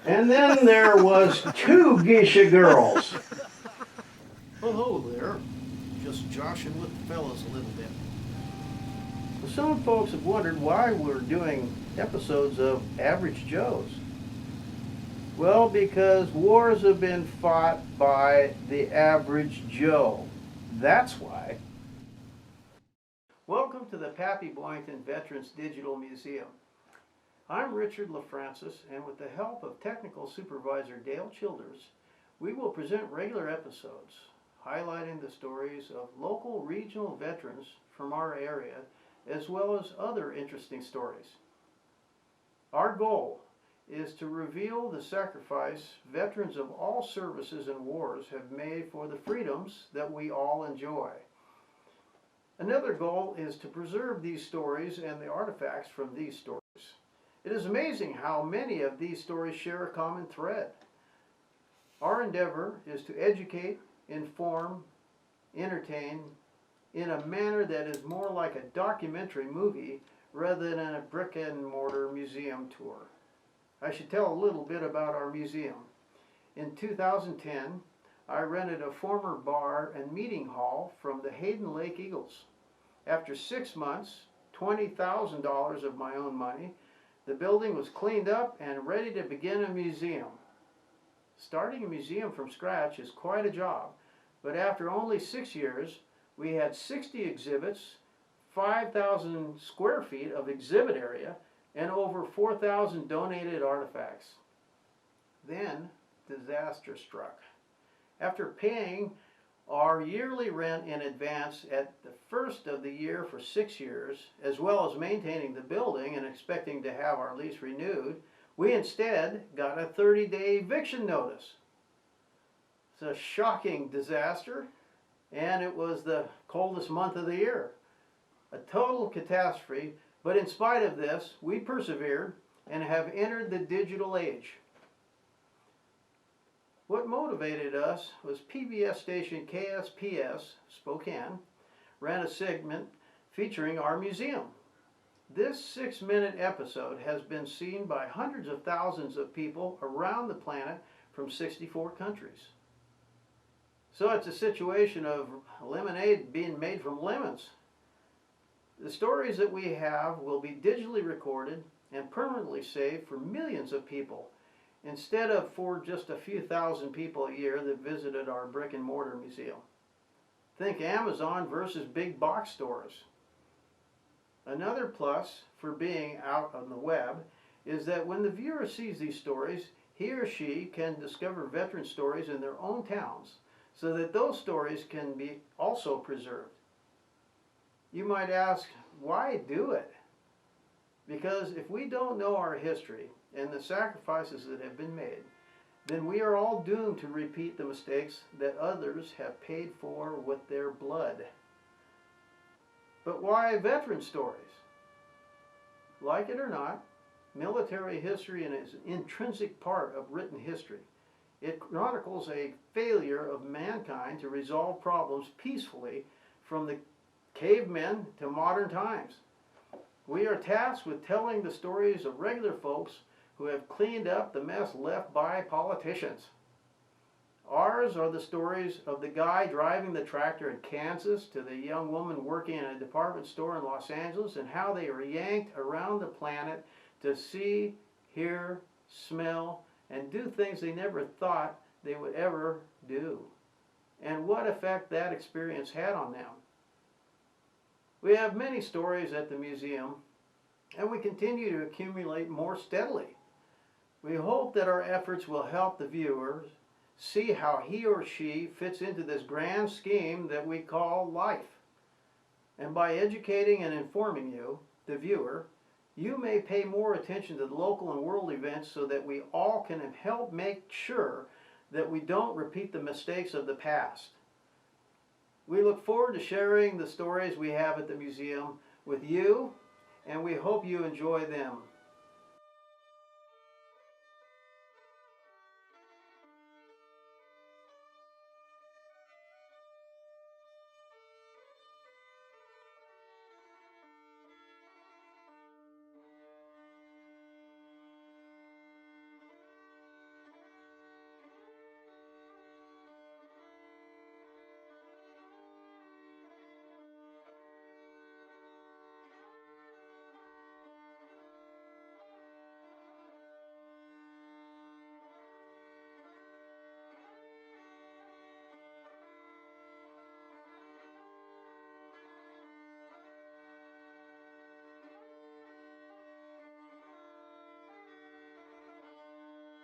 And then there was two geisha girls. Hello there. Just joshing with the fellas a little bit. Some folks have wondered why we're doing episodes of Average Joes. Well, because wars have been fought by the average Joe. That's why. Welcome to the Pappy Boyington Veterans Digital Museum. I'm Richard LaFrancis, and with the help of Technical Supervisor Dale Childers, we will present regular episodes highlighting the stories of local regional veterans from our area, as well as other interesting stories. Our goal is to reveal the sacrifice veterans of all services and wars have made for the freedoms that we all enjoy. Another goal is to preserve these stories and the artifacts from these stories. It is amazing how many of these stories share a common thread. Our endeavor is to educate, inform, entertain in a manner that is more like a documentary movie rather than a brick and mortar museum tour. I should tell a little bit about our museum. In 2010, I rented a former bar and meeting hall from the Hayden Lake Eagles. After 6 months, $20,000 of my own money, the building was cleaned up and ready to begin a museum. Starting a museum from scratch is quite a job, but after only 6 years, we had 60 exhibits, 5,000 square feet of exhibit area, and over 4,000 donated artifacts. Then, disaster struck. After paying our yearly rent in advance at the first of the year for 6 years, as well as maintaining the building and expecting to have our lease renewed, we instead got a 30-day eviction notice. It's a shocking disaster, and it was the coldest month of the year. A total catastrophe, but in spite of this, we persevered and have entered the digital age. What motivated us was PBS station KSPS, Spokane, ran a segment featuring our museum. This 6-minute episode has been seen by hundreds of thousands of people around the planet from 64 countries. So it's a situation of lemonade being made from lemons. The stories that we have will be digitally recorded and permanently saved for millions of people, instead of for just a few thousand people a year that visited our brick and mortar museum. Think Amazon versus big box stores. Another plus for being out on the web is that when the viewer sees these stories, he or she can discover veteran stories in their own towns, so that those stories can be also preserved. You might ask, why do it? Because if we don't know our history and the sacrifices that have been made, then we are all doomed to repeat the mistakes that others have paid for with their blood. But why veteran stories? Like it or not, military history is an intrinsic part of written history. It chronicles a failure of mankind to resolve problems peacefully from the cavemen to modern times. We are tasked with telling the stories of regular folks who have cleaned up the mess left by politicians. Ours are the stories of the guy driving the tractor in Kansas to the young woman working in a department store in Los Angeles, and how they were yanked around the planet to see, hear, smell, and do things they never thought they would ever do, and what effect that experience had on them. We have many stories at the museum, and we continue to accumulate more steadily. We hope that our efforts will help the viewers see how he or she fits into this grand scheme that we call life. And by educating and informing you, the viewer, you may pay more attention to the local and world events so that we all can help make sure that we don't repeat the mistakes of the past. We look forward to sharing the stories we have at the museum with you, and we hope you enjoy them.